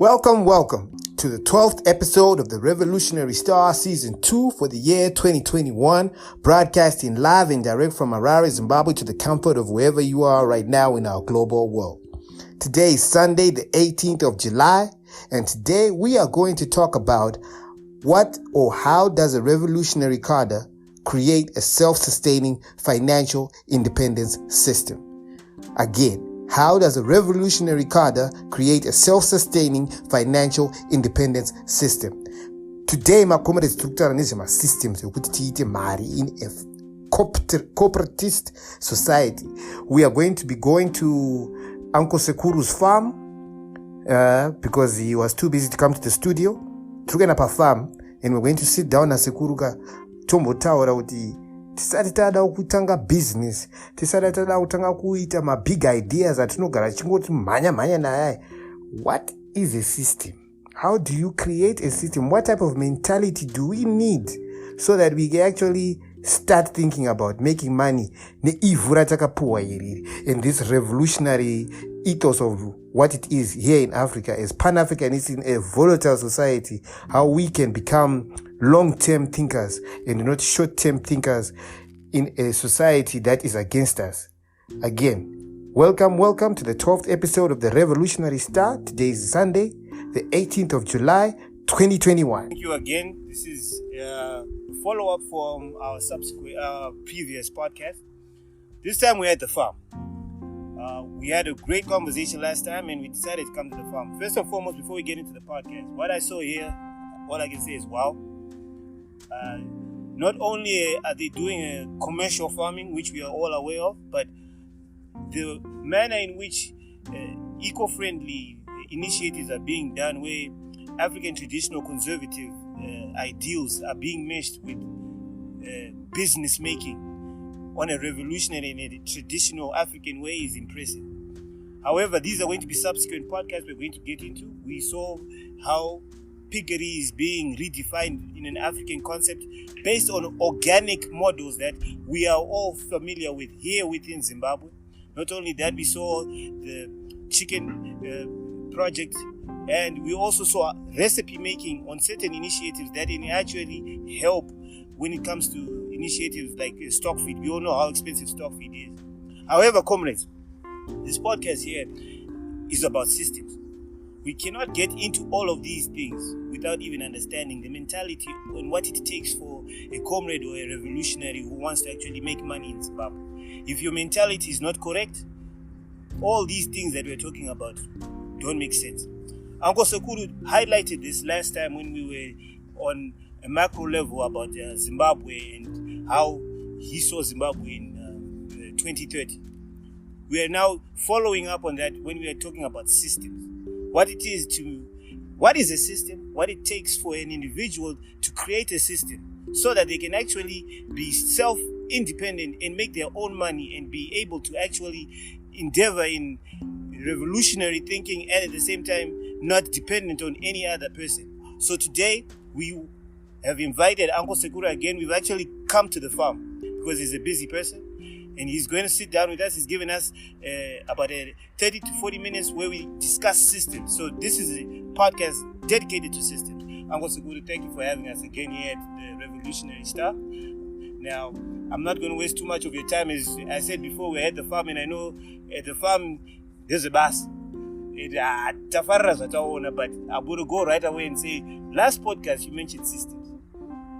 Welcome to the 12th episode of the Revolutionary Star Season 2 for the year 2021, broadcasting live and direct from Harare, Zimbabwe to the comfort of wherever you are right now in our global world. Today is Sunday, the 18th of July, and today we are going to talk about what or how does a revolutionary cadre create a self-sustaining financial independence system. Again, how does a revolutionary cadre create a self-sustaining financial independence system? Today, MaComrade structure systems in a corporatist society. We are going to be going to Uncle Sekuru's farm because he was too busy to come to the studio. We're going farm and we're going to sit down as Sekuruka Tombo Tower with the tisati tada kutanga business, tisati tada kutanga kuita ma big ideas atinogara chingoti mhanya naye. What is a system? How do you create a system? What type of mentality do we need so that we can actually start thinking about making money in this revolutionary ethos of what it is here in Africa as Pan-Africanism, a volatile society, how we can become long-term thinkers and not short-term thinkers in a society that is against us. Again, welcome to the 12th episode of the Revolutionary Star. Today is Sunday, the 18th of July, 2021. Thank you again. This is a follow-up from our previous podcast. This time we're at the farm. We had a great conversation last time and we decided to come to the farm. First and foremost, before we get into the podcast, what I saw here, all I can say is wow. Not only are they doing commercial farming, which we are all aware of, but the manner in which eco-friendly initiatives are being done, where African traditional conservative ideals are being meshed with business making on a revolutionary and a traditional African way is impressive. However, these are going to be subsequent podcasts we're going to get into. We saw how piggery is being redefined in an African concept based on organic models that we are all familiar with here within Zimbabwe. Not only that, we saw the chicken project, and we also saw recipe making on certain initiatives that can actually help when it comes to initiatives like stock feed. We all know how expensive stock feed is. However, comrades, this podcast here is about systems. We cannot get into all of these things without even understanding the mentality and what it takes for a comrade or a revolutionary who wants to actually make money in Zimbabwe. If your mentality is not correct, all these things that we're talking about don't make sense. Uncle Sekuru highlighted this last time when we were on a macro level about Zimbabwe and how he saw Zimbabwe in 2030. We are now following up on that when we are talking about systems. What is a system? What it takes for an individual to create a system so that they can actually be self-independent and make their own money and be able to actually endeavor in revolutionary thinking and at the same time not dependent on any other person. So today we have invited Uncle Sekuru again. We've actually come to the farm because he's a busy person and he's going to sit down with us. He's given us about 30 to 40 minutes where we discuss systems. So this is a podcast dedicated to systems. Uncle Sekuru, thank you for having us again here at the Revolutionary Star. Now, I'm not going to waste too much of your time. As I said before, we're at the farm, and I know at the farm there's a bus. But I'm going to go right away and say, last podcast you mentioned systems.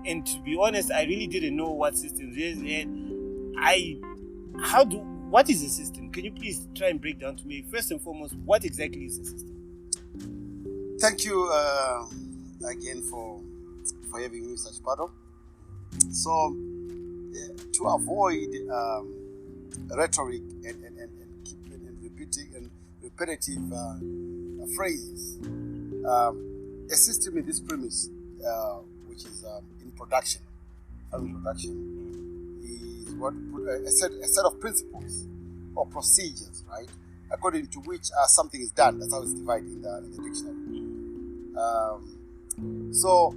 And to be honest, I really didn't know what systems is. And what is a system? Can you please try and break down to me, first and foremost, what exactly is a system? Thank you again for having me such battle. So, to avoid rhetoric and repeating and repetitive phrases, a system in this premise, which is in production, is what a set of principles or procedures, right, according to which something is done. That's how it's divided in the dictionary. So,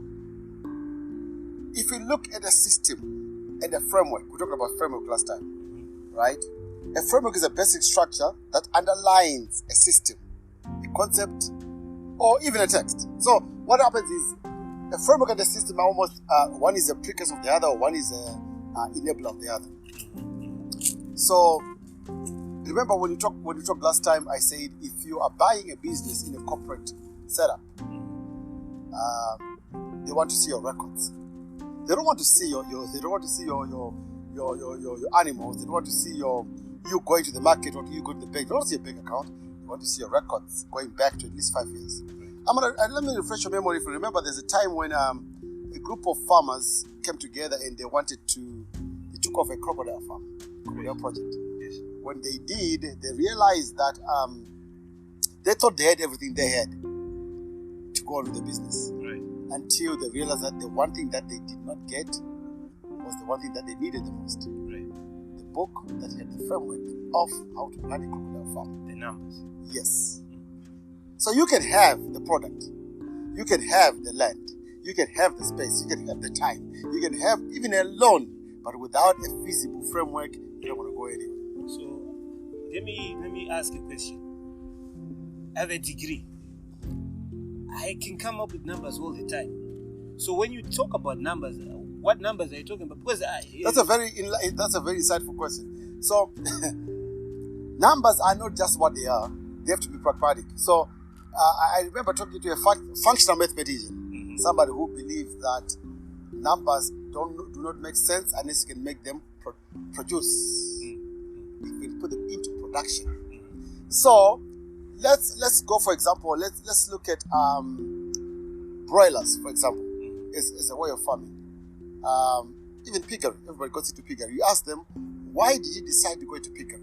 if we look at a system and a framework, we talked about framework last time, right? A framework is a basic structure that underlines a system, a concept, or even a text. So what happens is a framework and a system are almost one is a precursor of the other, or one is a enabler of the other. So remember when you talked last time, I said if you are buying a business in a corporate setup, they want to see your records. They don't want to see your they don't want to see your animals. They don't want to see you going to the market or you go to the bank. They don't want to see a bank account. They want to see your records going back to at least 5 years. Let me refresh your memory. If you remember, there's a time when a group of farmers came together and they took off a crocodile project. Yes. When they did, they realized that they thought they had everything they had to go on with the business. Right. Until they realized that the one thing that they did not get was the one thing that they needed the most. Right. The book that had the framework of how to run a crocodile farm. The numbers. Yes. So you can have the product, you can have the land, you can have the space, you can have the time, you can have even a loan, but without a feasible framework, you don't want to go anywhere. So let me ask a question. I have a degree. I can come up with numbers all the time. So when you talk about numbers, what numbers are you talking about? Because that's a very insightful question. So numbers are not just what they are; they have to be pragmatic. So I remember talking to a functional mathematician, somebody who believes that numbers do not make sense unless you can make them produce. You can put them into production. So let's go, for example, let's look at broilers, for example, as a way of farming. Even piggery, everybody goes into piggery. You ask them, why did you decide to go into piggery?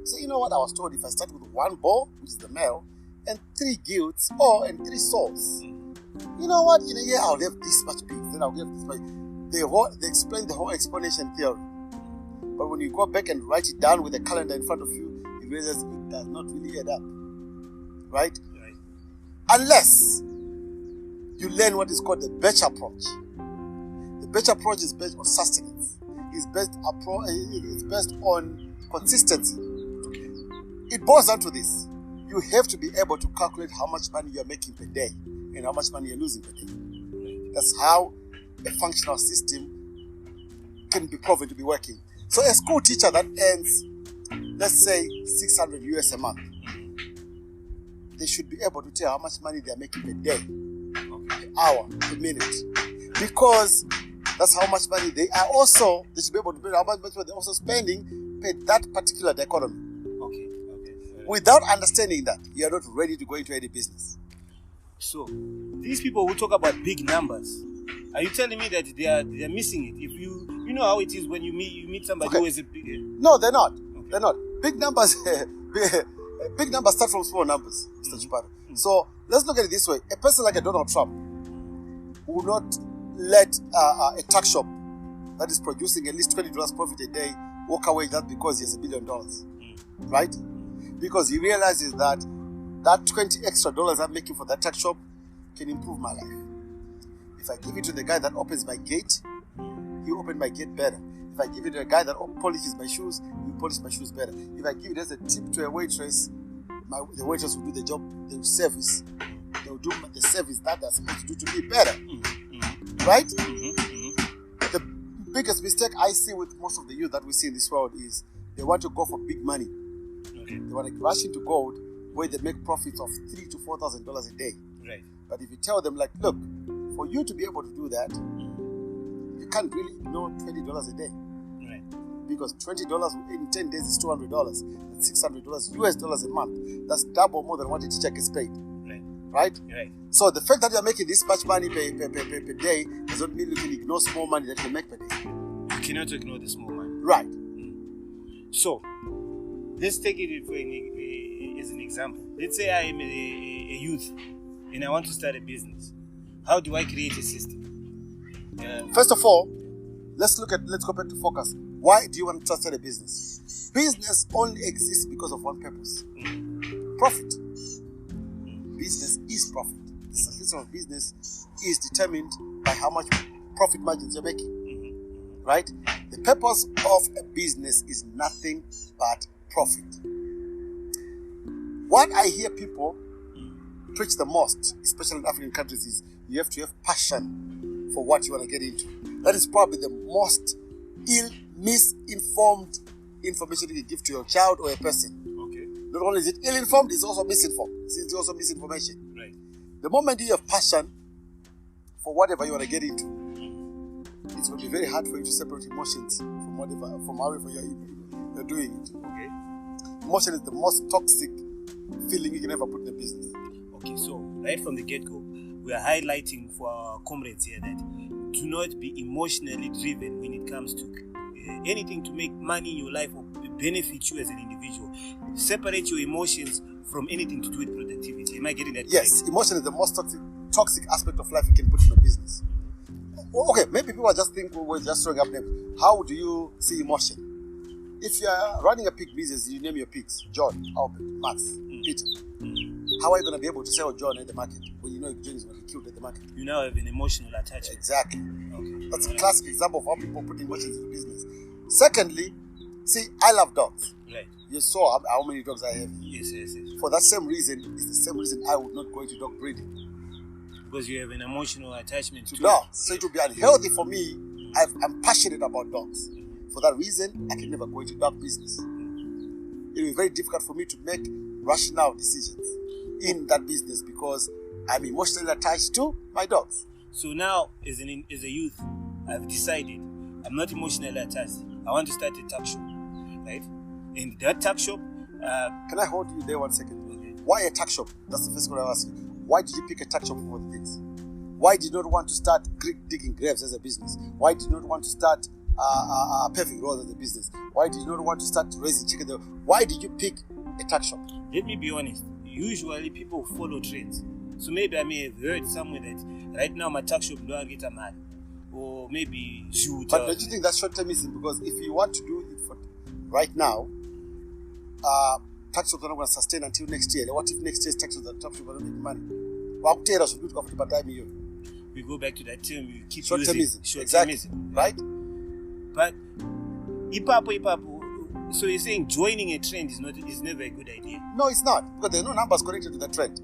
So you know what, I was told if I start with one bull, which is the male, and 3 gilts and 3 sows, you know what, in a year I'll have this much pigs, then I'll have this much. They explain the whole explanation theory. But when you go back and write it down with a calendar in front of you, you realize it does not really add up. Right? Unless you learn what is called the batch approach. The batch approach is based on sustenance. It's based on consistency. It boils down to this. You have to be able to calculate how much money you're making per day and how much money you're losing per day. That's how a functional system can be proven to be working. So a school teacher that earns, let's say, $600 a month, they should be able to tell how much money they're making per day, per hour, per minute. Because that's how much money they should be able to tell how much money they're also spending per that particular dichotomy. Without understanding that, you are not ready to go into any business. So, these people who talk about big numbers, are you telling me that they are missing it? If you know how it is when you meet somebody who is a big... No, they're not. Okay. They're not. Big numbers start from small numbers, Mr. Chiparo. So, let's look at it this way. A person like a Donald Trump will not let a tuck shop that is producing at least $20 profit a day walk away just because he has $1 billion. Right? Because he realizes that 20 extra dollars I'm making for that tuck shop can improve my life. If I give it to the guy that opens my gate, he'll open my gate better. If I give it to a guy that polishes my shoes, he'll polish my shoes better. If I give it as a tip to a waitress, the waitress will do the job, they will service. They will do the service that they're supposed to do to me better. Right? The biggest mistake I see with most of the youth that we see in this world is they want to go for big money. They want to rush into gold where they make profits of $3,000 to $4,000 a day. Right. But if you tell them, like, look, for you to be able to do that, you can't really ignore $20 a day. Right. Because $20 in 10 days is $200. That's $600 US dollars a month. That's double more than what a teacher gets paid. Right? Right. So the fact that you're making this much money per day does not mean you can ignore small money that you make per day. You cannot ignore the small money. Right. So, let's take it as an example. Let's say I am a youth and I want to start a business. How do I create a system? First of all, let's go back to focus. Why do you want to start a business? Business only exists because of one purpose. Profit. Business is profit. The success of business is determined by how much profit margins you're making. Right? The purpose of a business is nothing but profit. What I hear people preach the most, especially in African countries, is you have to have passion for what you want to get into. That is probably the most misinformed information you can give to your child or a person. Okay. Not only is it ill-informed, it's also misinformed. It's also misinformation. Right. The moment you have passion for whatever you want to get into, it's going to be very hard for you to separate emotions from however you're doing it. Okay. Emotion is the most toxic feeling you can ever put in a business. Okay, so right from the get-go, we are highlighting for our comrades here that do not be emotionally driven when it comes to anything to make money in your life or benefit you as an individual. Separate your emotions from anything to do with productivity. Am I getting that correct? Yes, emotion is the most toxic aspect of life you can put in a business. Okay, maybe people just think we're just throwing up names. How do you see emotion? If you're running a pig business, you name your pigs John, Albert, Max, Peter. How are you going to be able to sell John at the market when you know John is going to be killed at the market? You now have an emotional attachment. Exactly. Okay. That's a classic example of how people put emotions in business. Secondly, see, I love dogs. Right. You saw how many dogs I have. Yes. For that same reason, it's the same reason I would not go into dog breeding. Because you have an emotional attachment to dogs. So it would be unhealthy for me. I'm passionate about dogs. For that reason, I can never go into dog business. It will be very difficult for me to make rational decisions in that business because I'm emotionally attached to my dogs. So now, as a youth, I've decided I'm not emotionally attached. I want to start a tuck shop, right? In that tuck shop, can I hold you there 1 second? Okay. Why a tuck shop? That's the first question I ask you. Why did you pick a tuck shop for the things? Why did you not want to start digging graves as a business? Why did you not want to start paving roads as a business? Why did you not want to start raising chickens? Why did you pick a tuck shop? Let me be honest. Usually people follow trends. So maybe I may have heard somewhere that right now my tuck shop don't get a man. Or maybe shoot. But don't you think that's short-termism? Because if you want to do it for right now, tax shops are not going to sustain until next year. What if next year's tax shops are not making money? We go back to that term you keep short-termism. using. Exactly. Right? But so you're saying joining a trend is never a good idea? No, it's not. Because there are no numbers connected to the trend.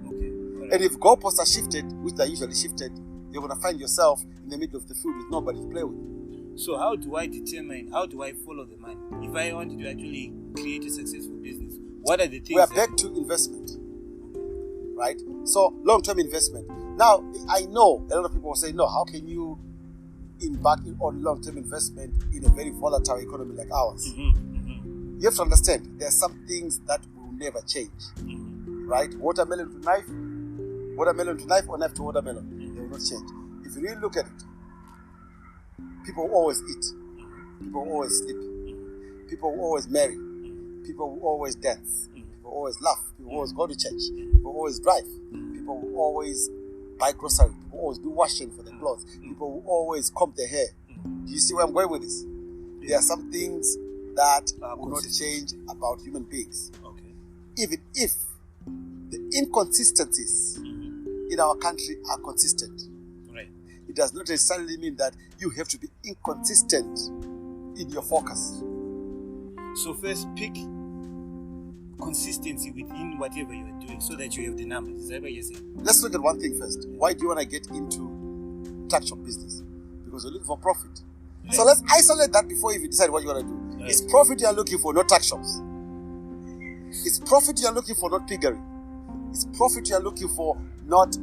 Okay. Right. And if goalposts are shifted, which they're usually shifted, you're going to find yourself in the middle of the field with nobody to play with. So how do I follow the money? If I wanted to actually create a successful business, what are the things? We are back to investment. Right? So, long-term investment. Now, I know a lot of people will say, no, how can you embark on long-term investment in a very volatile economy like ours? You have to understand, there are some things that will never change. Right? Watermelon to knife or knife to watermelon. They will not change. If you really look at it, people will always eat. People will always sleep. People will always marry. People will always dance. People will always laugh. People will always go to church. People will always drive. People will always buy groceries. People will always do washing for their clothes. People will always comb their hair. Do you see where I'm going with this? There are some things that will not change about human beings. Okay. Even if the inconsistencies in our country are consistent. Right. It does not necessarily mean that you have to be inconsistent in your focus. So first pick consistency within whatever you are doing so that you have the numbers. Is that what you're saying? Let's look at one thing first. Why do you want to get into tuck shop business? Because you're looking for profit. Right. So let's isolate that before you decide what you want to do. Right. It's profit you are looking for, not tuck shops. It's profit you are looking for, not piggery. It's profit you are looking for, not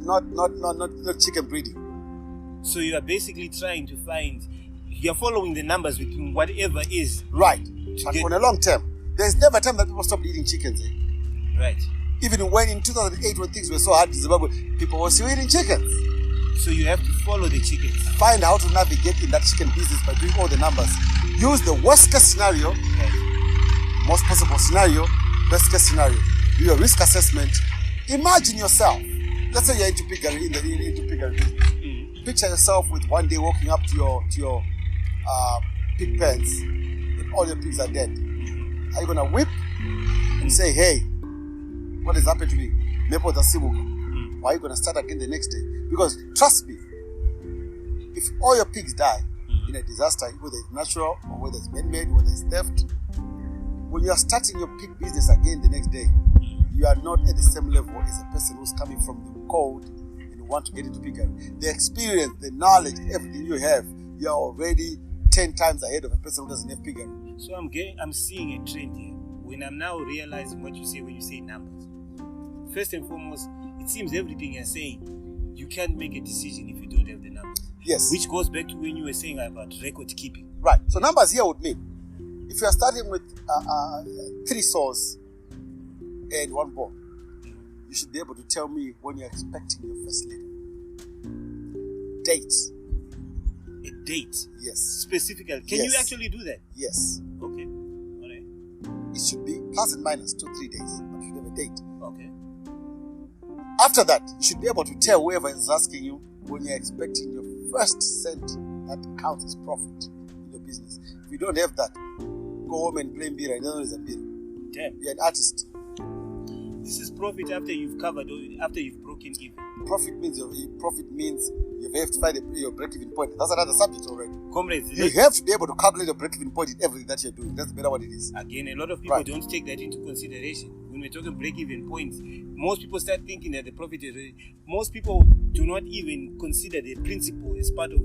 chicken breeding. So you are basically trying to find, you're following the numbers between whatever is. Right. But on a long term, there's never a time that people stopped eating chickens. Right. Even when in 2008, when things were so hard in Zimbabwe, people were still eating chickens. So you have to follow the chickens. Find how to navigate in that chicken business by doing all the numbers. Use the worst case scenario, most possible scenario, best case scenario. Do your risk assessment. Imagine yourself. Let's say you're into piggery, into piggery business. Picture yourself with one day walking up to your pig pens, and all your pigs are dead. Are you gonna whip and say, "Hey, what has happened to me? Why are you gonna start again the next day?" Because trust me, if all your pigs die in a disaster, whether it's natural or whether it's man-made, whether it's theft, when you are starting your pig business again the next day, you are not at the same level as a person who's coming from the code and you want to get into piggery. The experience, the knowledge, everything you have, you are already 10 times ahead of a person who doesn't have piggery. So I'm seeing a trend here. When I'm now realizing what you say when you say numbers. First and foremost, it seems everything you're saying, you can't make a decision if you don't have the numbers. Yes. Which goes back to when you were saying about record keeping. Right. So numbers here would mean, if you are starting with 3 saws and 1 ball, you should be able to tell me when you're expecting your first lady. Dates. A date? Yes. Specifically. Can you actually do that? Yes. Okay. All right. It should be plus and minus 2-3 days, but you should have a date. Okay. After that, you should be able to tell whoever is asking you when you're expecting your first cent that counts as profit in your business. If you don't have that, go home and play Mbira. You don't know it's a Mbira. Damn. You're an artist. This is profit after you've covered, after you've broken even. Profit means you have to find your break-even point. That's another subject already. Comrades, you have to be able to calculate your break-even point in everything that you're doing. That's better what it is. Again, a lot of people don't take that into consideration. When we're talking break-even points, most people start thinking that the profit is... Most people do not even consider the principle as part of...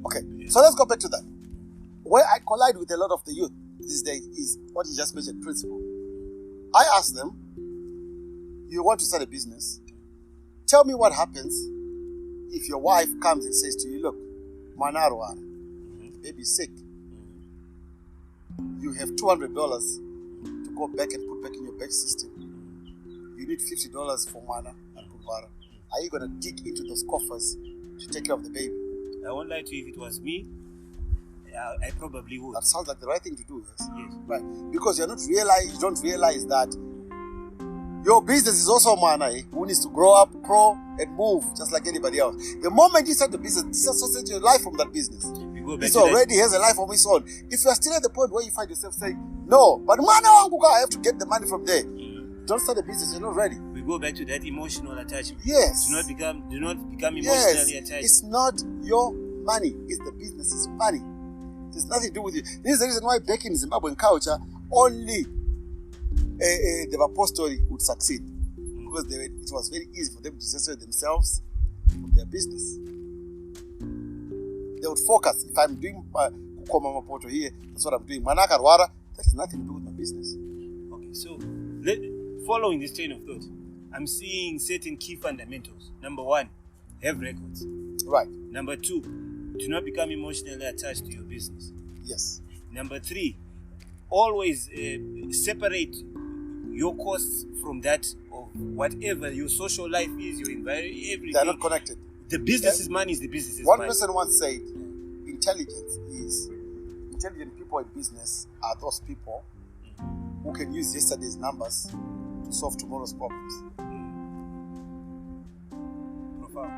Okay, so let's go back to that. Where I collide with a lot of the youth these days is what you just mentioned, principle. I ask them, you want to start a business, tell me what happens if your wife comes and says to you, look, Manarwa, the baby's sick. You have $200 to go back and put back in your batch system. You need $50 for Mana and Kupara. Are you going to dig into those coffers to take care of the baby? I won't lie to you, if it was me, I probably would. That sounds like the right thing to do, yes? Yes. Right. Because you don't realize that your business is also mana, who needs to grow up, grow, and move just like anybody else. The moment you start the business, disassociate your life from that business. It already has a life of its own. If you are still at the point where you find yourself saying, no, but mana wanguka, I have to get the money from there. Don't start a business, you're not ready. We go back to that emotional attachment. Yes. Do not become emotionally attached. It's not your money, it's the business's money. There's nothing to do with you. This is the reason why back in Zimbabwean culture, only the apostolic would succeed. Because it was very easy for them to dissociate themselves from their business. They would focus. If I'm doing Kukoma Mapoto here, that's what I'm doing. Manakarwara, that has nothing to do with my business. Okay, so following this train of thought, I'm seeing certain key fundamentals. Number 1, have records. Right. Number 2, do not become emotionally attached to your business. Yes. Number 3, always separate your costs from that of whatever your social life is, your environment, everything. They're not connected. The business's money is the business's money. One person once said, intelligent people in business are those people who can use yesterday's numbers to solve tomorrow's problems. Profound.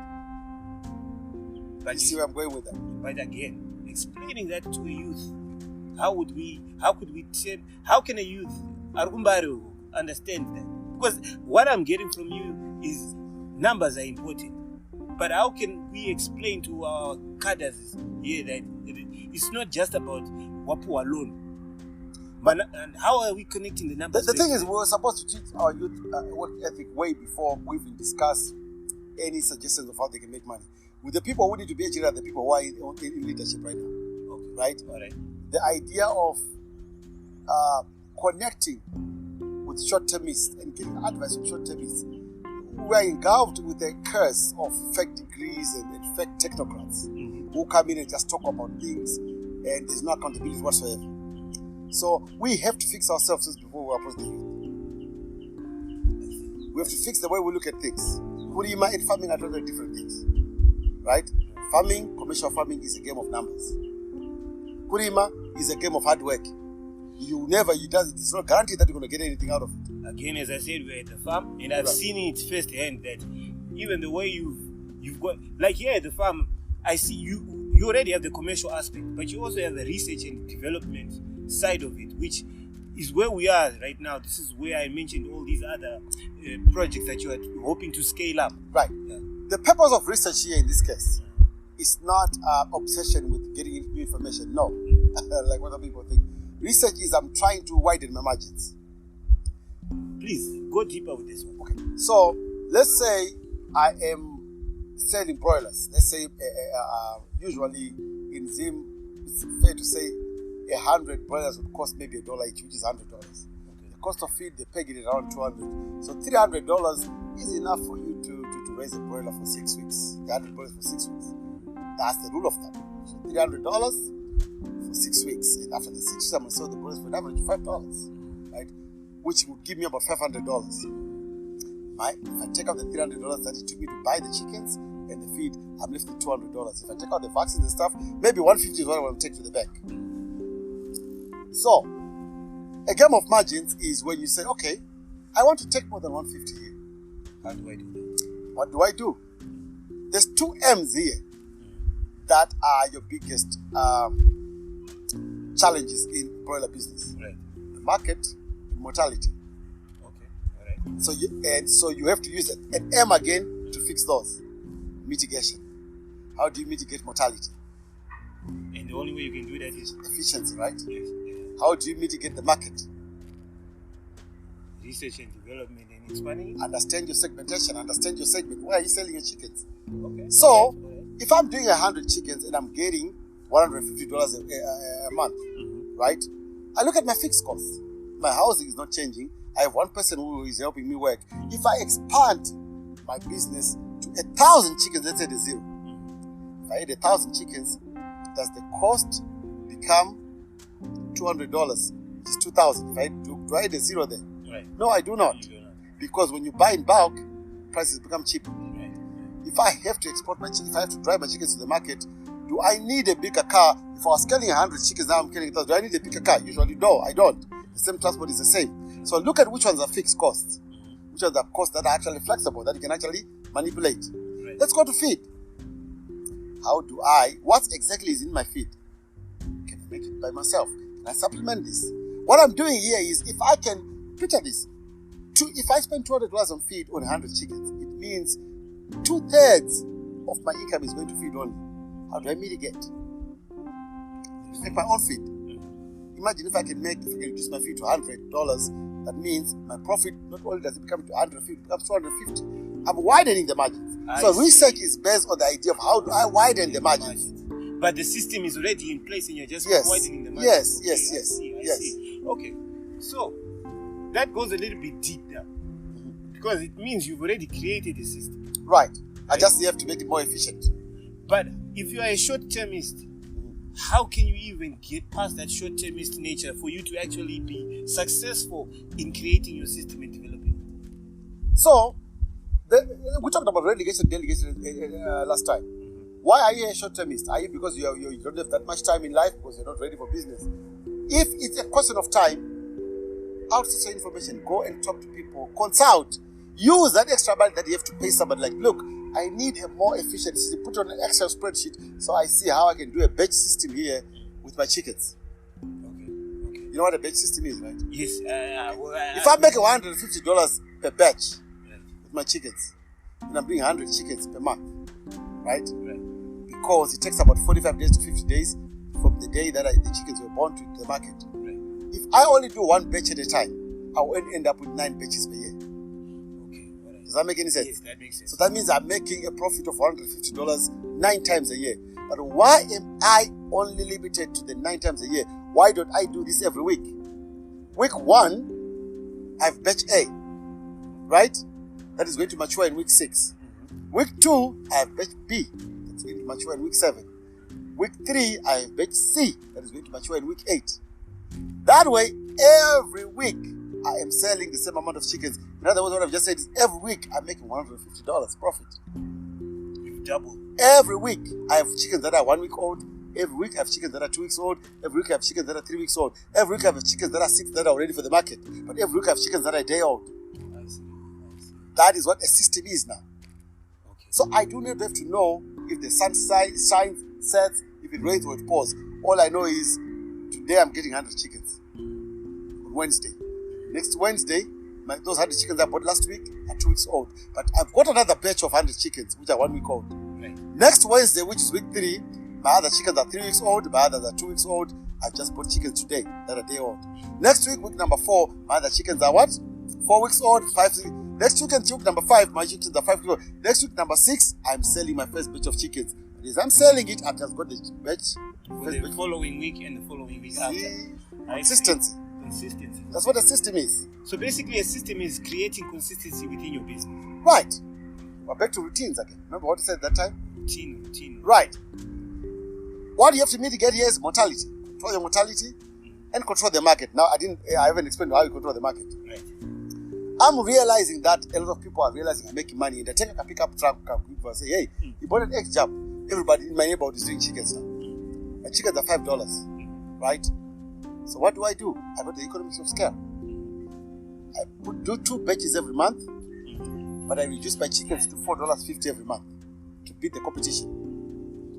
But you see where I'm going with that? But again, explaining that to a youth, how can a youth understand that? Because what I'm getting from you is numbers are important. But how can we explain to our cadres here that it's not just about Wapu alone? And how are we connecting the numbers? The thing is, we were supposed to teach our youth work ethic way before we even discuss any suggestions of how they can make money. With the people who need to be educated, the people who are in leadership right now. Okay. Right? All right. The idea of connecting with short-termists and getting advice from short-termists who are engulfed with the curse of fake degrees and fake technocrats who come in and just talk about things and there's no accountability whatsoever. So we have to fix ourselves before we approach the youth. We have to fix the way we look at things. Kurima and farming are totally different things. Right? Farming, commercial farming is a game of numbers. Kurima is a game of hard work. It's not guaranteed that you're going to get anything out of it. Again, as I said, we're at the farm, and I've seen it firsthand that even the way you've got, like here at the farm, I see you already have the commercial aspect, but you also have the research and development side of it, which is where we are right now. This is where I mentioned all these other projects that you are hoping to scale up. Right. Yeah. The purpose of research here in this case is not obsession with getting new information. No, like what other people think. Research is I'm trying to widen my margins. please go deeper with this one. Okay. So let's say I am selling broilers. Let's say usually in Zim, it's fair to say 100 broilers would cost maybe $1 each, which is $100. Okay. The cost of feed, they peg it around $200. So $300 is enough for you to raise a broiler for 6 weeks. 100 broilers for 6 weeks. That's the rule of thumb. So $300 for 6 weeks. And after the 6 weeks, I'm going to sell the broilers for an average of $5, right? Which would give me about $500. If I take out the $300 that it took me to buy the chickens and the feed, I'm left with $200. If I take out the vaccines and stuff, maybe $150 is what I want to take to the bank. So, a game of margins is when you say, okay, I want to take more than $150 here. How do I do that? What do I do? There's 2 M's here that are your biggest challenges in broiler business. Right. The market and mortality. Okay. All right. So you have to use an M again to fix those. Mitigation. How do you mitigate mortality? And the only way you can do that is efficiency, right? Yes. How do you mitigate the market? Research and development and expanding. Understand your segmentation. Understand your segment. Where are you selling your chickens? Okay. So, all right. If I'm doing 100 chickens and I'm getting $150 a month, right? I look at my fixed costs. My housing is not changing. I have one person who is helping me work. If I expand my business to 1,000 chickens, let's say the zero. If I had 1,000 chickens, does the cost become $200? It's $2,000. If I do I add a zero there? Right. No, I do not. You do not. Because when you buy in bulk, prices become cheap. Right. If I have to export my chickens, if I have to drive my chickens to the market, do I need a bigger car? If I was killing 100 chickens, now I'm killing 1,000. Do I need a bigger car? Usually, no, I don't. The same transport is the same. So look at which ones are fixed costs. Which ones are costs that are actually flexible, that you can actually manipulate. Right. Let's go to feed. What exactly is in my feed? Can I make it by myself? Can I supplement this? What I'm doing here is, if I can, picture this. If I spend $200 on feed on 100 chickens, it means 2/3 of my income is going to feed only. How do I mitigate? Make my own feed. Imagine if I can reduce my feed to $100, that means my profit not only does it become to 150, it becomes 250. I'm widening the margins. Research is based on the idea of how do I widen the margins. But the system is already in place and you're just widening the margins. Yes. Okay. So that goes a little bit deep now. Because it means you've already created a system. Right. I just have to make it more efficient. But if you are a short-termist, how can you even get past that short-termist nature for you to actually be successful in creating your system and developing it? So, we talked about delegation last time. Why are you a short-termist? Are you because you don't have that much time in life because you're not ready for business? If it's a question of time, outsource your information, go and talk to people, consult, use that extra money that you have to pay somebody. Like, look, I need a more efficient system. Put on an Excel spreadsheet so I see how I can do a batch system here with my chickens. Okay. You know what a batch system is, right? Yes. If I make $150 per batch with my chickens, and I'm doing 100 chickens per month, right? Because it takes about 45 days to 50 days from the day that the chickens were born to the market. Right. If I only do one batch at a time, I will end up with 9 batches per year. Does that make any sense? Yes, that makes sense. So that means I'm making a profit of $150 9 times a year. But why am I only limited to the 9 times a year? Why don't I do this every week? Week 1, I have batch A, right? That is going to mature in week 6. Week 2, I have batch B. That's going to mature in week 7. Week 3, I have batch C. That is going to mature in week 8. That way, every week, I am selling the same amount of chickens. In other words, what I've just said is every week I'm making $150 profit. You've doubled. Every week I have chickens that are 1 week old. Every week I have chickens that are 2 weeks old. Every week I have chickens that are 3 weeks old. Every week I have chickens that are 6 that are ready for the market. But every week I have chickens that are a day old. I see. That is what a system is now. Okay. So I do not have to know if the sun shines, sets, if it rains or it pours. All I know is today I'm getting 100 chickens on Wednesday. Next Wednesday, those 100 chickens I bought last week are 2 weeks old. But I've got another batch of 100 chickens, which are 1 week old. Right. Next Wednesday, which is week 3, my other chickens are 3 weeks old, my others are 2 weeks old. I just bought chickens today that are day old. Next week, week number 4, my other chickens are what? 4 weeks old, 5, 6. Next week number 5, my chickens are 5 kilos. Next week number 6, I'm selling my first batch of chickens. And as I'm selling it, I've just got the batch. For the following week and the following week after. Consistency. Consistency. That's what a system is. So basically, a system is creating consistency within your business. Right. We're back to routines again. Remember what you said that time? Routine. Right. What you have to mitigate here is mortality. Control your mortality and control the market. Now, I haven't explained how you control the market. Right. I'm realizing that a lot of people are realizing I'm making money. And they take a pickup truck and say, hey, you bought an egg job. Everybody in my neighborhood is doing chickens now. My chickens are $5, right? So what do? I got the economics of scale. I do 2 batches every month, but I reduce my chickens to $4.50 every month to beat the competition.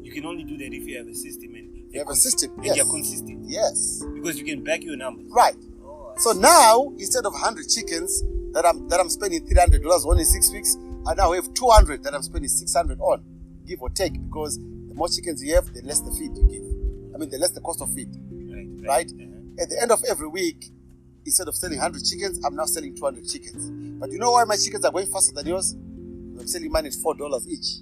You can only do that if you have a system and you have a system, and yes. you're consistent. Yes. Because you can back your numbers. Right. Oh, so now, instead of 100 chickens that I'm spending $300 on in 6 weeks, I now have 200 that I'm spending $600 on, give or take, because the more chickens you have, the less the feed you give. The less the cost of feed. Right? At the end of every week, instead of selling 100 chickens, I'm now selling 200 chickens. But you know why my chickens are going faster than yours? I'm selling mine at $4 each.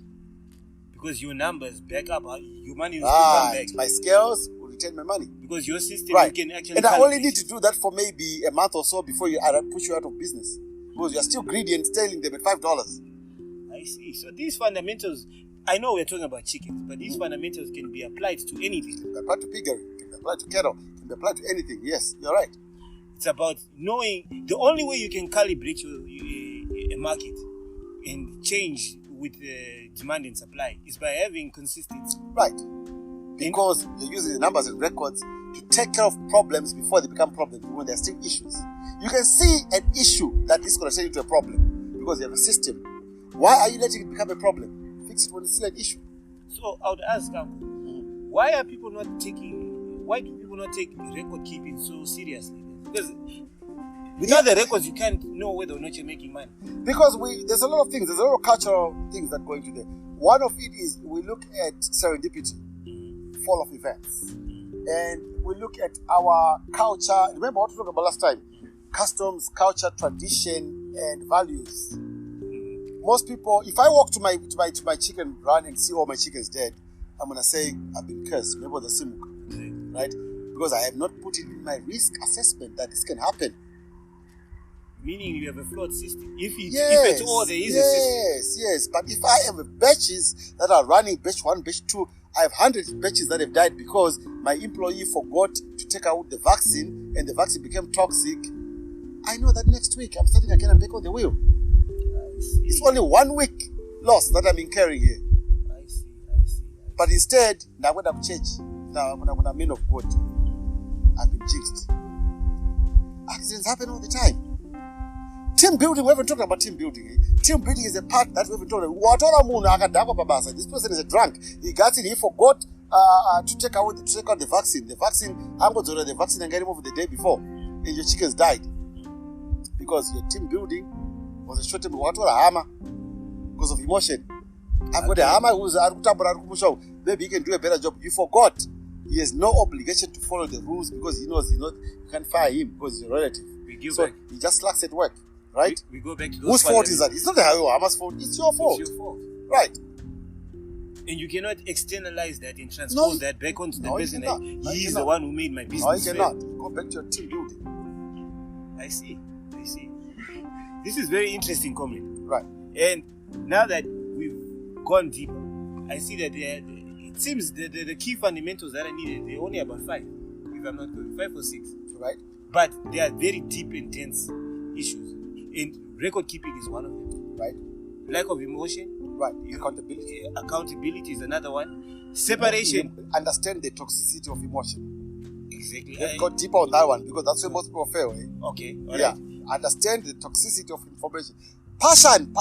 Because your numbers back up, your money will still come back. My scales will retain my money. Because your system, right. You can actually... And I only need to do that for maybe a month or so before I push you out of business. Because you're still greedy and selling them at $5. I see. So these fundamentals, I know we're talking about chickens, but these fundamentals can be applied to anything. Can be applied to piggery, can be applied to cattle, can be applied to anything. Yes, you're right. It's about knowing the only way you can calibrate a market and change with demand and supply is by having consistency. Right. Because you're using the numbers and records to take care of problems before they become problems, when they're still issues. You can see an issue that is going to turn into a problem because you have a system. Why are you letting it become a problem? Fix it when it's still an issue. So I would ask, why do people not take record keeping so seriously? Because without the records, you can't know whether or not you're making money. Because there's a lot of things, there's a lot of cultural things that go into there. One of it is we look at serendipity, fall of events, and we look at our culture. Remember what we talked about last time? Customs, culture, tradition, and values. Most people, if I walk to my chicken run and see all my chickens dead, I'm gonna say I've been cursed. Remember the simuk, right? Because I have not put it in my risk assessment that this can happen. Meaning you have a flawed system. If at all there is a system. Yes. But if I have batches that are running, batch 1, batch 2, I have 100 batches that have died because my employee forgot to take out the vaccine and the vaccine became toxic. I know that next week I'm starting again and back on the wheel. It's only 1 week loss that I'm incurring here. I see. But instead, now when I'm changed, now when I'm men of God, I've been jinxed. Accidents happen all the time. Team building, we haven't talked about team building. Team building is a part that we haven't talked about. This person is a drunk. He got in, he forgot to take out the vaccine. The vaccine, I'm going to order the vaccine and get him over the day before. And your chickens died. Because your team building was a short term. What was a hammer? Because of emotion. I've got a hammer who's maybe he can do a better job. You forgot. He has no obligation to follow the rules because he knows you can't fire him because he's a relative. So he just slacks at work, right? We go back to those. Whose fault is that? It's not the hammer's fault. It's your fault. It's your fault. Right. And you cannot externalize that and transpose that back onto the person. He's the one who made my business. No, you cannot. Go back to your team building. I see. This is very interesting, Comrade. Right. And now that we've gone deeper, I see that it seems the key fundamentals that I needed, they're only about 5, if I'm not going 5 or 6. Right. But they are very deep and dense issues. And record keeping is one of them. Right. Lack of emotion. Right. Accountability. Accountability is another one. Separation. Understand the toxicity of emotion. Exactly. Let's go deeper on that one because that's where most people fail. Okay. All yeah. Right. Understand the toxicity of information. Passion.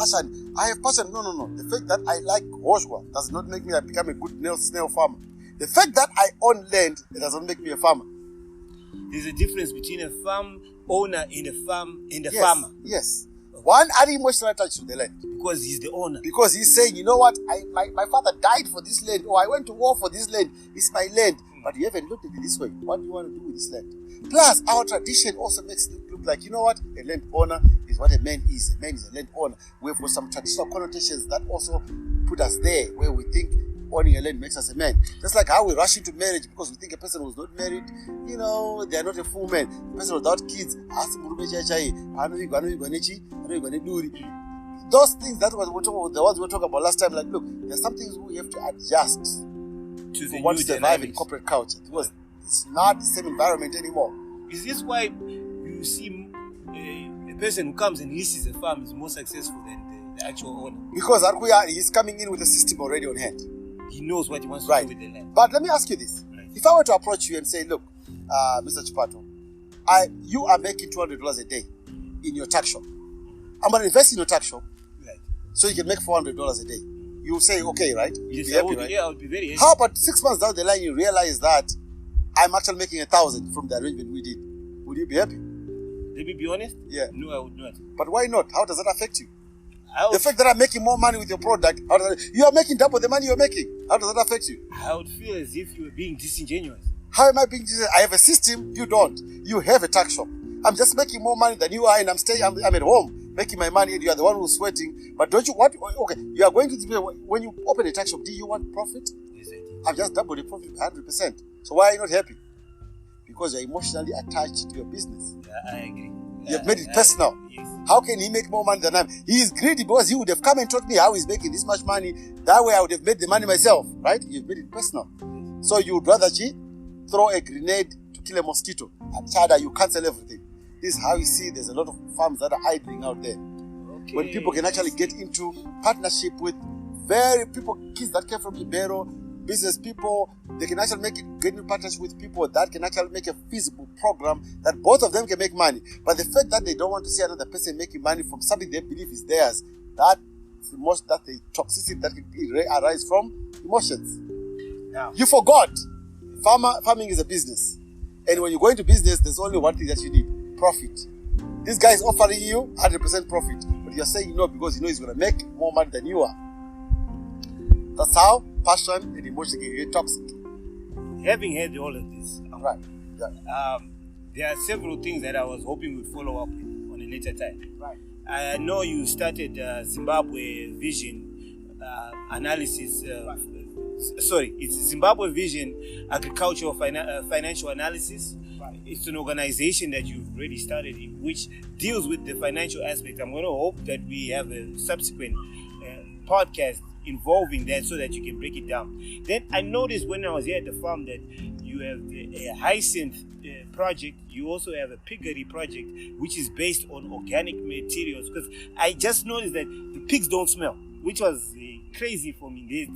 I have passion. No. The fact that I like Hoshwa does not make me become a good snail farmer. The fact that I own land, it doesn't make me a farmer. There's a difference between a farm owner and a farmer. Yes. One had emotional attached to the land. Because he's the owner. Because he's saying, you know what, my father died for this land, or I went to war for this land. It's my land. But you haven't looked at it this way. What do you want to do with this land? Plus, our tradition also makes it look like, you know what, a landowner is what a man is. A man is a landowner. We have got some traditional connotations that also put us there, where we think owning a land makes us a man. Just like how we rush into marriage because we think a person who's not married, they are not a full man. A person without kids, those things, that was the ones we were talking about last time. Like, look, there's some things we have to adjust to the what new survive in dynamics. corporate culture, because it's not the same environment anymore. Is this why you see a person who comes and leases a farm is more successful than the actual owner? Because he's coming in with a system already on hand. He knows what he wants to Right. do with the land. But let me ask you this. Right. If I were to approach you and say, look, Mr. Chipato, you are making $200 a day in your tuck shop. I'm going to invest in your tuck shop Right. so you can make $400 a day. You say, okay, right? Yes, You'll be happy, right? Yeah, I would be very happy. How about 6 months down the line, you realize that I'm actually making 1,000 from the arrangement we did? Would you be happy? Let me be honest. Yeah. No, I would not. But why not? How does that affect you? I The would, fact that I'm making more money with your product, you are making double the money you're making. How does that affect you? I would feel as if you were being disingenuous. How am I being? I have a system, you don't. You have a tuck shop. I'm just making more money than you are, and I'm at home making my money, and you are the one who's sweating. But don't you want? Okay, you are going to when you open a tuck shop. Do you want profit? Yes, I did. I've just doubled the profit 100%. So why are you not happy? Because you're emotionally attached to your business. Yeah, I agree. You've made it personal. Yes. How can he make more money than I am? He is greedy because he would have come and taught me how he's making this much money. That way I would have made the money myself, right? You've made it personal. So you would rather throw a grenade to kill a mosquito. And Chada, you cancel everything. This is how you see there's a lot of farms that are idling out there. Okay. When people can actually get into partnership with kids that came from Ibero, business people, they can actually get in partnership with people that can actually make a feasible program that both of them can make money. But the fact that they don't want to see another person making money from something they believe is theirs, that's the toxicity that can arise from emotions. Now, You forgot, farming is a business. And when you go into business, there's only one thing that you need: profit. This guy is offering you 100% profit, but you're saying no because you know he's going to make more money than you are. That's how passion and emotion can get toxic. having heard all of this, Right. Yeah. there are several things that I was hoping we'd follow up with on a later time. Right. I know you started Zimbabwe Vision analysis. Sorry, it's Zimbabwe Vision Agricultural Financial Analysis. Right. It's an organization that you've already started, which deals with the financial aspect. I'm going to hope that we have a subsequent podcast involving that so that you can break it down. Then I noticed when I was here at the farm that you have a hyacinth project. You also have a piggery project, which is based on organic materials. Because I just noticed that the pigs don't smell, which was crazy for me.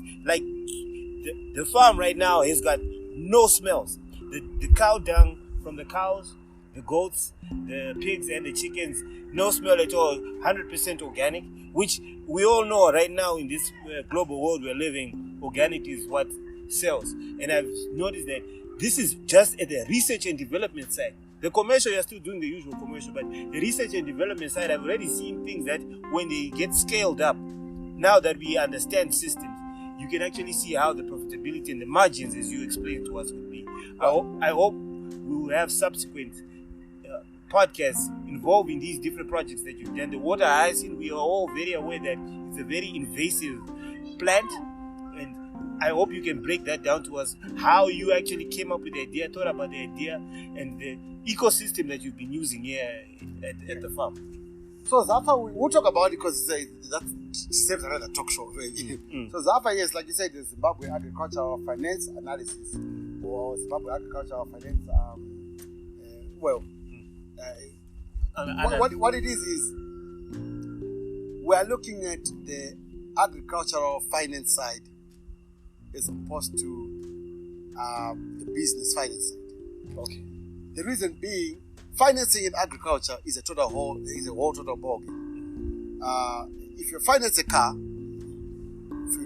The farm right now has got no smells. The cow dung from the cows, the goats, the pigs and the chickens, no smell at all, 100% organic, which we all know right now in this global world we're living, organic is what sells. And I've noticed that this is just at the research and development side. The commercial, you're still doing the usual commercial, but the research and development side, I've already seen things that when they get scaled up, now that we understand systems, you can actually see how the profitability and the margins, as you explained to us, would be. I hope we will have subsequent podcasts involving these different projects that you've done. The water hyacinth, we are all very aware that it's a very invasive plant, and I hope you can break that down to us, how you actually came up with the idea, thought about the idea, and the ecosystem that you've been using here at the farm. So Zafa, we'll talk about it because that saves another talk show. So Zafa, yes, like you said, the Zimbabwe Agricultural Finance Analysis, or Zimbabwe Agricultural Finance. What it is we are looking at the agricultural finance side as opposed to the business finance side. Okay. The reason being, financing in agriculture is a whole total ballgame. If you finance a car,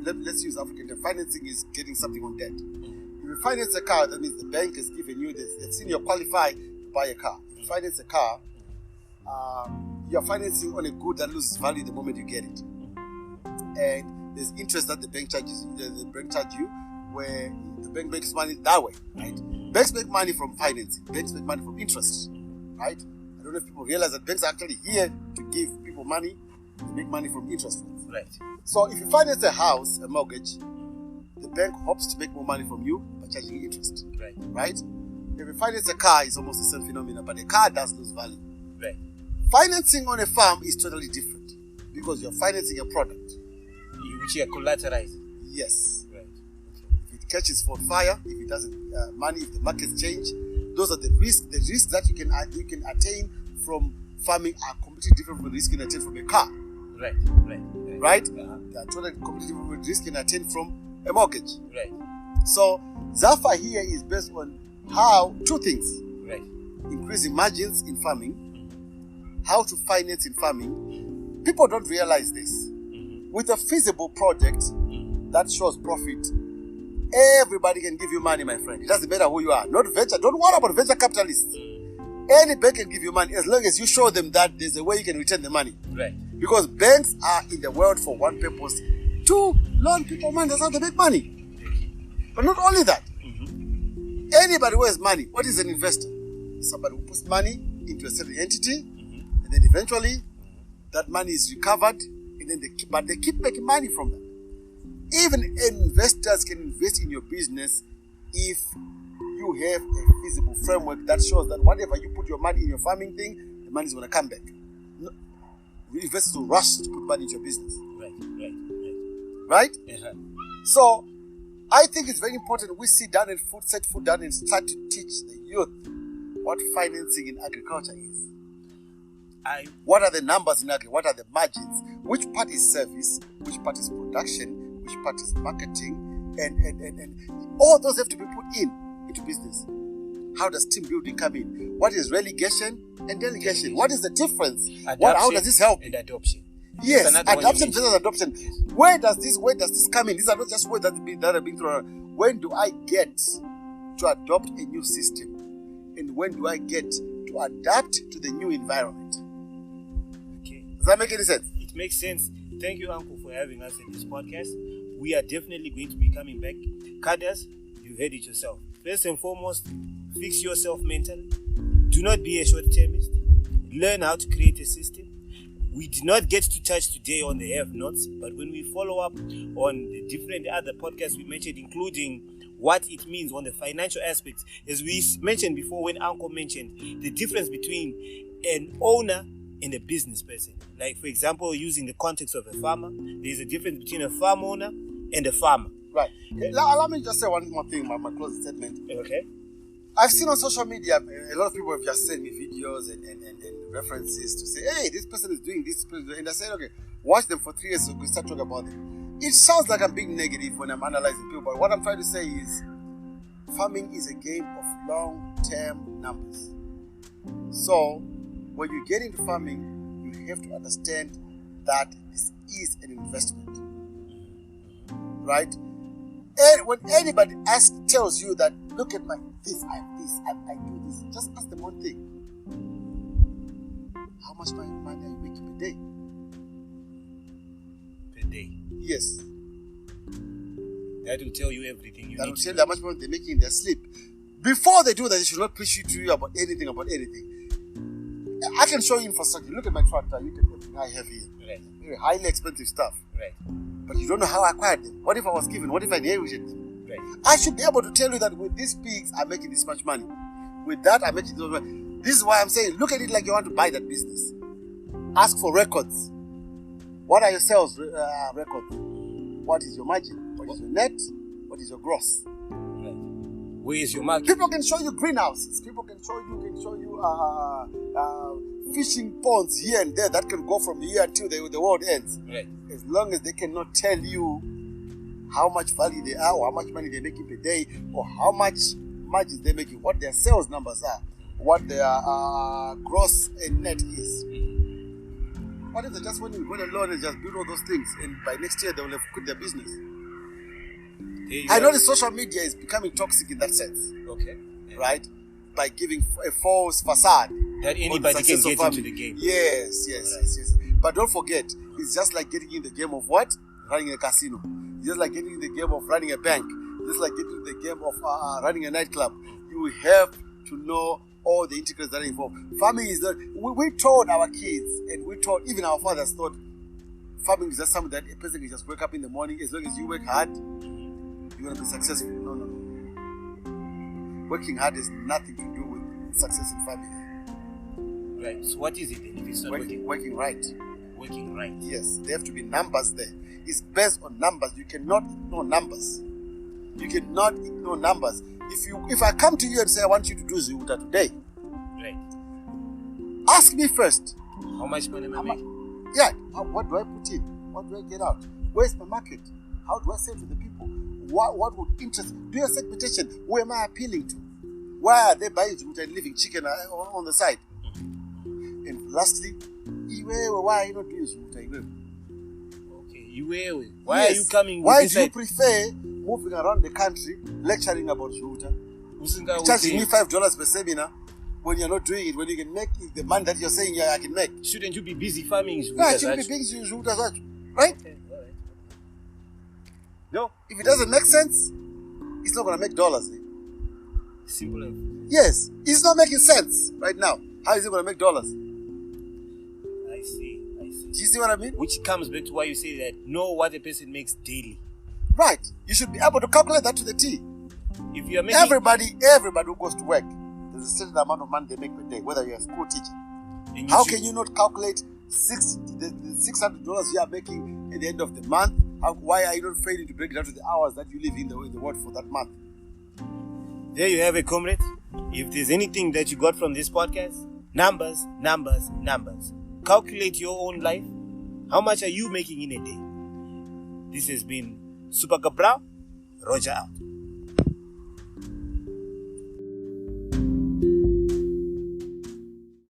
let's use African term, financing is getting something on debt. If you finance a car, that means the bank has given you this, they've seen you're qualified to buy a car. If you finance a car, you're financing on a good that loses value the moment you get it. And there's interest that the bank charges you, where the bank makes money that way, right? Banks make money from financing, banks make money from interest, right? I don't know if people realize that banks are actually here to give people money, to make money from interest rates. Right. So if you finance a house, a mortgage, the bank hopes to make more money from you by charging you interest. Right. Right? If you finance a car, it's almost the same phenomenon, but a car does lose value. Right. Financing on a farm is totally different because you're financing a product. Which you are collateralizing. Yes. Right. If it catches for fire, if it doesn't money, if the markets change, those are the risks. The risks that you can attain from farming are completely different from the risk you can attain from a car. Right. Right? They are totally completely different from the risk you can attain from a mortgage. Right. So ZAFA here is based on how two things: Right. increasing margins in farming, how to finance in farming. People don't realize this. With a feasible project that shows profit, everybody can give you money, my friend. It doesn't matter who you are. Not venture. Don't worry about venture capitalists. Any bank can give you money as long as you show them that there's a way you can return the money. Right. Because banks are in the world for one purpose: to loan people money. That's how they make money. But not only that. Anybody who has money, what is an investor? Somebody who puts money into a certain entity, and then eventually that money is recovered. But they keep making money from that. Even investors can invest in your business if you have a feasible framework that shows that whatever you put your money in your farming thing, the money is going to come back. No, investors will rush to put money into your business. Right? Uh-huh. So, I think it's very important we sit down and set foot down and start to teach the youth what financing in agriculture is. What are the numbers in agriculture? What are the margins? Which part is service? Which part is production? Which part is marketing? And all those have to be put into business. How does team building come in? What is relegation and delegation? What is the difference? How does this help? And adoption. Yes, adoption versus adoption. Where does this come in? These are not just words that are being thrown around. When do I get to adopt a new system? And when do I get to adapt to the new environment? Does that make any sense? It makes sense. Thank you, Uncle, for having us in this podcast. We are definitely going to be coming back. Cadres, you heard it yourself. First and foremost, fix yourself mentally. Do not be a short-termist. Learn how to create a system. We did not get to touch today on the have-nots, but when we follow up on the different other podcasts we mentioned, including what it means on the financial aspects, as we mentioned before when Uncle mentioned the difference between an owner and a business person. Like, for example, using the context of a farmer, there's a difference between a farm owner and a farmer. Right. Allow me just say one more thing, my closing statement. Okay. I've seen on social media, a lot of people have just sent me videos and references to say, hey, this person is doing this, and I said, okay, watch them for 3 years so we start talking about them. It sounds like I'm being negative when I'm analyzing people, but what I'm trying to say is farming is a game of long-term numbers. So, when you get into farming, you have to understand that this is an investment, right? And when anybody tells you that, look at I do this, just ask them one thing: how much money are you making per day? Per day? Yes. That will tell you everything. That will tell you how much money they're making in their sleep. Before they do that, they should not preach to you about anything. I can show you infrastructure. Look at my tractor. You can everything I have here. Right. Very highly expensive stuff. Right. But you don't know how I acquired them. What if I was given? What if I inherited them? Right. I should be able to tell you that with these pigs, I'm making this much money. With that, I'm making this much money. This is why I'm saying, look at it like you want to buy that business. Ask for records. What are your sales records? What is your margin? What is your net? What is your gross? Right. Where is your market? People can show you greenhouses. People can show you fishing ponds here and there that can go from here until the world ends. Right. As long as they cannot tell you how much value they are, or how much money they're making per day, or how much margins they're making, what their sales numbers are, what their gross and net is. What if they just went alone and just build all those things, and by next year they will have quit their business? I know the social media is becoming toxic in that sense. Okay. Yeah. Right? By giving a false facade that anybody can get into the game. Yes. But don't forget, it's just like getting in the game of what? Running a casino. It's just like getting in the game of running a bank. It's just like getting in the game of running a nightclub. You have to know all the integrals that are involved. Farming is not, we taught our kids, and we taught, even our fathers thought, farming is just something that a person can just wake up in the morning. As long as you work hard, you're going to be successful. No. Working hard has nothing to do with success in farming. Right. So what is it then if it's not working? Working right. Working right. Yes, there have to be numbers there. It's based on numbers. You cannot ignore numbers. You cannot ignore numbers. If I come to you and say I want you to do Ziuta today, Right. ask me first. How much money am I making? Yeah, what do I put in? What do I get out? Where's my market? How do I sell to the people? What would interest? Do your segmentation. Who am I appealing to? Why are they buying Ziuta and leaving chicken on the side? And lastly, why are you not doing Ziuta? Okay, why are you coming? Why do you prefer moving around the country lecturing about Ziuta? Charging me $5 per seminar when you're not doing it, when you can make the money that you're saying I can make. Shouldn't you be busy farming Ziuta? No, I shouldn't be busy Ziuta, right? Okay, all right. No. If it doesn't make sense, it's not going to make dollars. Simple as. Yes, it's not making sense right now. How is it going to make dollars? I see. Do you see what I mean? Which comes back to why you say that know what a person makes daily. Right. You should be able to calculate that to the T. If you are making everybody who goes to work, there's a certain amount of money they make per day, whether you're a school teacher. How can you not calculate the $600 you are making at the end of the month? Why are you not failing to break it down to the hours that you live in the world for that month? There you have it, comrade. If there's anything that you got from this podcast, numbers. Calculate your own life. How much are you making in a day? This has been Super Cabral. Roger out.